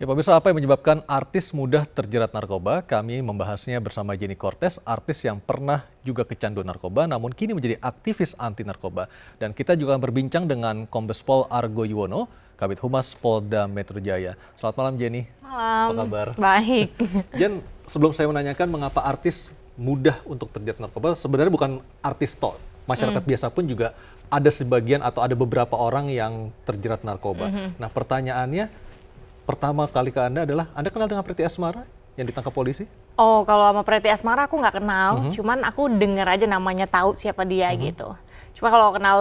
Ya pemirsa, apa yang menyebabkan artis mudah terjerat narkoba? Kami membahasnya bersama Jenny Cortez, artis yang pernah juga kecanduan narkoba namun kini menjadi aktivis anti narkoba. Dan kita juga akan berbincang dengan Kombes Pol Argo Yuwono, Kabid Humas Polda Metro Jaya. Selamat malam Jenny. Apa Malam, kabar? baik. Jen, sebelum saya menanyakan mengapa artis mudah untuk terjerat narkoba, sebenarnya bukan artis toh. Masyarakat biasa pun juga ada sebagian atau ada beberapa orang yang terjerat narkoba. Nah pertanyaannya, pertama kali ke Anda adalah, Anda kenal dengan Preti Asmara yang ditangkap polisi? Oh, kalau sama Preti Asmara aku nggak kenal, cuman aku denger aja namanya, tahu siapa dia gitu. Cuma kalau kenal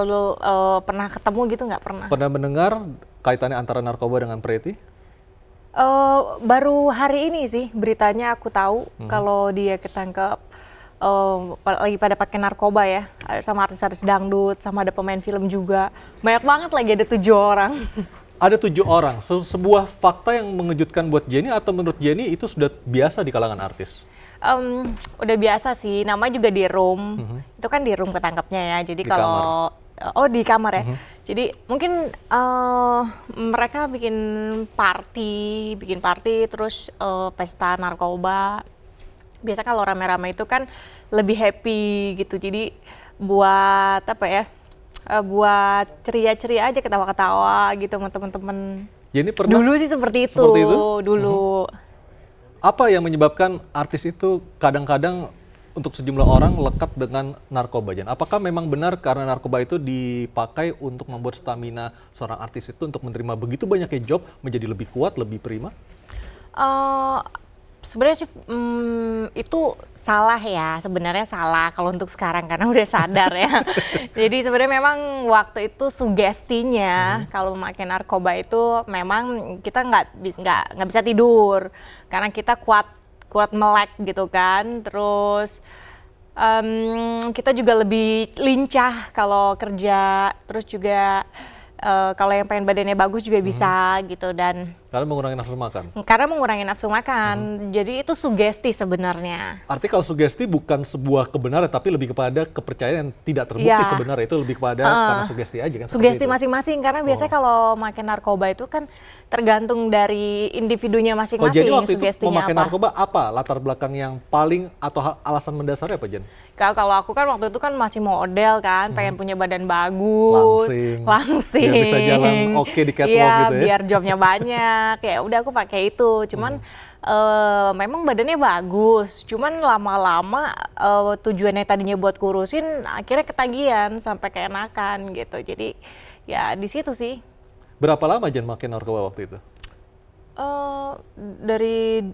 pernah ketemu gitu nggak pernah. Pernah mendengar kaitannya antara narkoba dengan Preti? Baru hari ini sih beritanya aku tahu kalau dia ketangkep lagi pada pakai narkoba ya, sama artis-artis dangdut, sama ada pemain film juga. Banyak banget lagi, ada 7 orang. Ada 7 orang, sebuah fakta yang mengejutkan buat Jenny atau menurut Jenny itu sudah biasa di kalangan artis? Udah biasa sih, namanya juga di room. Itu kan di room ketangkepnya ya. Jadi Di kalau di kamar ya. Jadi mungkin mereka bikin party terus pesta narkoba. Biasa kalau rame-rame itu kan lebih happy gitu. Jadi buat apa ya? Buat ceria-ceria aja, ketawa-ketawa gitu sama temen-temen. Jenny pernah Dulu sih seperti itu, seperti itu? dulu. Apa yang menyebabkan artis itu kadang-kadang untuk sejumlah orang lekat dengan narkoba, Jen? Apakah memang benar karena narkoba itu dipakai untuk membuat stamina seorang artis itu untuk menerima begitu banyaknya job menjadi lebih kuat, lebih prima? Sebenarnya sih itu salah ya, sebenarnya salah kalau untuk sekarang karena udah sadar ya. Jadi sebenarnya memang waktu itu sugestinya kalau memakai narkoba itu memang kita nggak bisa tidur karena kita kuat melek gitu kan. Terus kita juga lebih lincah kalau kerja, terus juga kalau yang pengen badannya bagus juga bisa gitu. Dan Karena mengurangi nafsu makan. karena mengurangi nafsu makan, jadi itu sugesti sebenarnya. Artinya kalau sugesti bukan sebuah kebenaran, tapi lebih kepada kepercayaan yang tidak terbukti Ya. sebenarnya. Itu lebih kepada karena sugesti aja kan? seperti Sugesti itu. masing-masing, karena biasanya kalau makan narkoba itu kan tergantung dari individunya Kalau masing-masing Jenny waktu itu sugestinya memakai apa. narkoba, apa latar belakang yang paling atau alasan mendasarnya apa, Jen? Kalau aku kan waktu itu kan masih model kan, pengen punya badan bagus, langsing. Biar bisa jalan oke di catwalk Iya, gitu ya? biar jobnya banyak. Ya udah aku pakai itu. Cuman memang badannya bagus. Cuman lama-lama tujuannya tadinya buat kurusin, akhirnya ketagihan sampai keenakan gitu. Jadi ya di situ sih. Berapa lama Jen makin narkoba waktu itu? Dari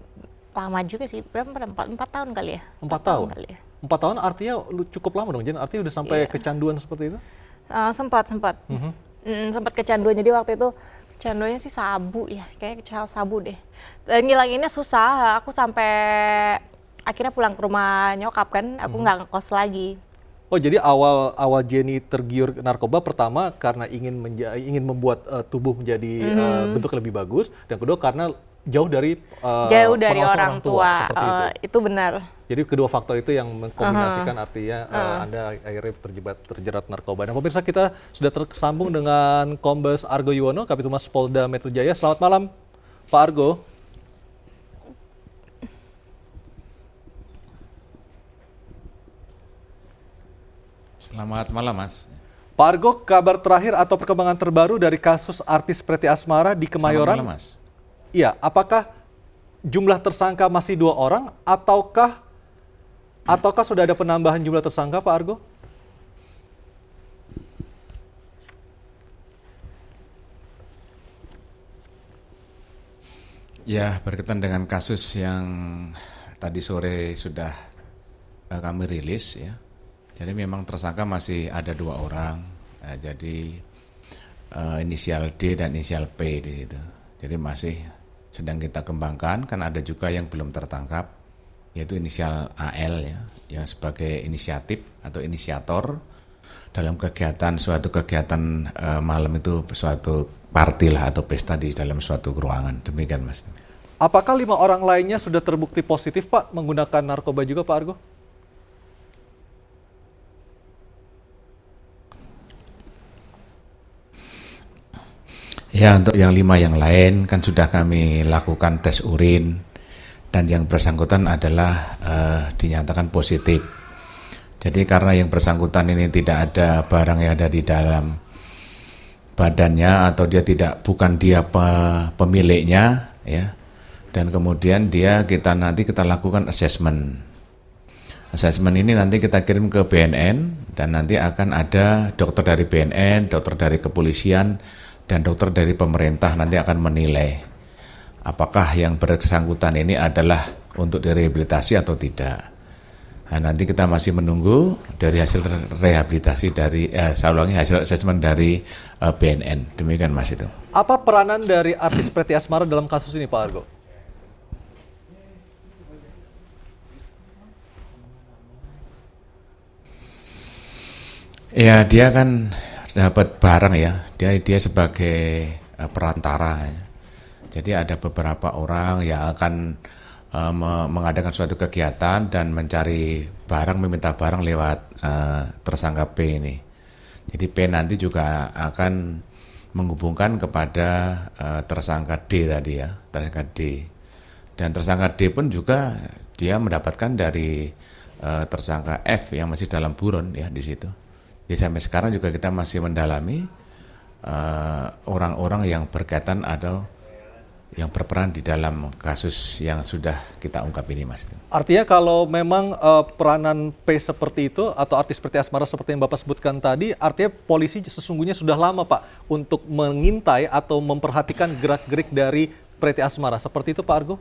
lama juga sih, berapa? 4 tahun kali ya? 4 tahun? Kali ya. 4 tahun artinya cukup lama dong, Jen? Artinya udah sampai Iya. kecanduan seperti itu? Sempat. Sempat kecanduan, jadi waktu itu kecanduannya sih sabu ya, kayaknya sabu deh. Dan ngilanginnya susah, aku sampai akhirnya pulang ke rumah nyokap kan, aku nggak ngekos lagi. Oh, jadi awal Jenny tergiur narkoba pertama karena ingin membuat tubuh menjadi bentuk lebih bagus, dan kedua karena jauh dari Jauh dari pengawasan orang tua, seperti itu. itu benar. Jadi kedua faktor itu yang mengkombinasikan artinya Anda akhirnya terjerat narkoba. Nah pemirsa, kita sudah tersambung dengan Kombes Argo Yuwono, Kabid Humas Polda Metro Jaya. Selamat malam Pak Argo. Selamat malam, Mas. Pak Argo, kabar terakhir atau perkembangan terbaru dari kasus artis Preti Asmara di Kemayoran? Selamat malam, Mas. Iya, apakah jumlah tersangka masih 2 orang ataukah sudah ada penambahan jumlah tersangka, Pak Argo? Ya, berkaitan dengan kasus yang tadi sore sudah kami rilis ya. Jadi memang tersangka masih ada 2 orang. Jadi inisial D dan inisial P di situ. Jadi masih sedang kita kembangkan, kan ada juga yang belum tertangkap, yaitu inisial AL ya, yang sebagai inisiatif atau inisiator dalam suatu kegiatan malam itu, suatu party lah atau pesta di dalam suatu ruangan. Demikian, Mas. Apakah 5 orang lainnya sudah terbukti positif, Pak, menggunakan narkoba juga, Pak Argo? Ya, untuk yang 5 yang lain kan sudah kami lakukan tes urin dan yang bersangkutan adalah dinyatakan positif. Jadi karena yang bersangkutan ini tidak ada barang yang ada di dalam badannya atau dia bukan dia pemiliknya ya. Dan kemudian nanti kita lakukan assessment. Assessment ini nanti kita kirim ke BNN dan nanti akan ada dokter dari BNN, dokter dari kepolisian, dan dokter dari pemerintah nanti akan menilai apakah yang bersangkutan ini adalah untuk direhabilitasi atau tidak. Nah, nanti kita masih menunggu dari hasil rehabilitasi hasil asesmen dari BNN. Demikian Mas itu. Apa peranan dari artis Preti Asmara dalam kasus ini, Pak Argo? Ya, dia kan dapat barang ya. Dia sebagai perantara. Ya. Jadi ada beberapa orang yang akan mengadakan suatu kegiatan dan mencari barang, meminta barang lewat tersangka P ini. Jadi P nanti juga akan menghubungkan kepada tersangka D tadi ya, tersangka D. Dan tersangka D pun juga dia mendapatkan dari tersangka F yang masih dalam buron ya di situ. Jadi sampai sekarang juga kita masih mendalami orang-orang yang berkaitan atau yang berperan di dalam kasus yang sudah kita ungkap ini, Mas. Artinya kalau memang peranan P seperti itu atau artis Preti Asmara seperti yang Bapak sebutkan tadi, artinya polisi sesungguhnya sudah lama, Pak, untuk mengintai atau memperhatikan gerak-gerik dari Preti Asmara. Seperti itu, Pak Argo?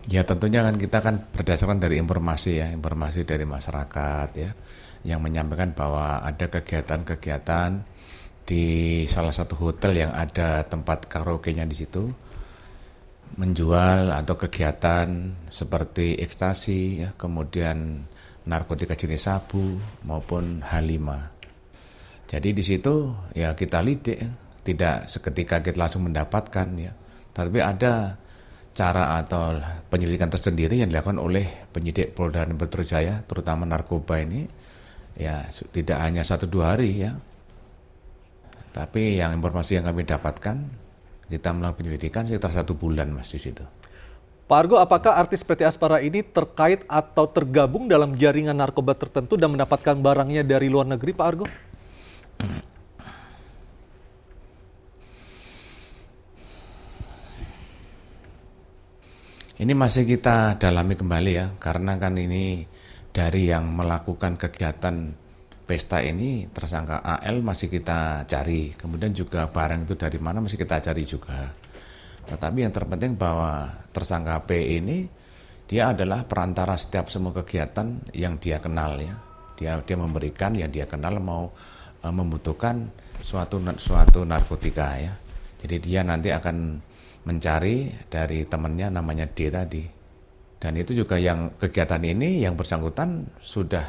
Ya tentunya kita berdasarkan dari informasi dari masyarakat ya, yang menyampaikan bahwa ada kegiatan-kegiatan di salah satu hotel yang ada tempat karaoke-nya di situ, menjual atau kegiatan seperti ekstasi, ya, kemudian narkotika jenis sabu maupun H5. Jadi di situ ya kita lidik, tidak seketika kita langsung mendapatkan ya, tapi ada cara atau penyelidikan tersendiri yang dilakukan oleh penyidik Polda Metro Jaya, terutama narkoba ini, ya tidak hanya 1-2 hari ya, tapi yang informasi yang kami dapatkan, kita melakukan penyelidikan sekitar 1 bulan Mas di situ. Pak Argo, apakah artis Preti Asmara ini terkait atau tergabung dalam jaringan narkoba tertentu dan mendapatkan barangnya dari luar negeri, Pak Argo? Ini masih kita dalami kembali ya, karena kan ini dari yang melakukan kegiatan pesta ini, tersangka AL masih kita cari, kemudian juga barang itu dari mana masih kita cari juga. Tetapi yang terpenting bahwa tersangka P ini, dia adalah perantara setiap semua kegiatan yang dia kenal ya. Dia memberikan yang dia kenal mau membutuhkan suatu narkotika ya. Jadi dia nanti akan mencari dari temannya namanya D tadi. Dan itu juga yang kegiatan ini yang bersangkutan sudah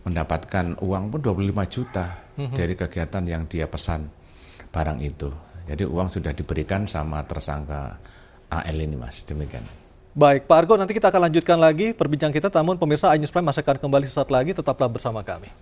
mendapatkan uang pun 25 juta dari kegiatan yang dia pesan barang itu. Jadi uang sudah diberikan sama tersangka AL ini Mas, demikian. Baik, Pak Argo, nanti kita akan lanjutkan lagi perbincangan kita, namun pemirsa iNews Prime masih akan kembali sesaat lagi, tetaplah bersama kami.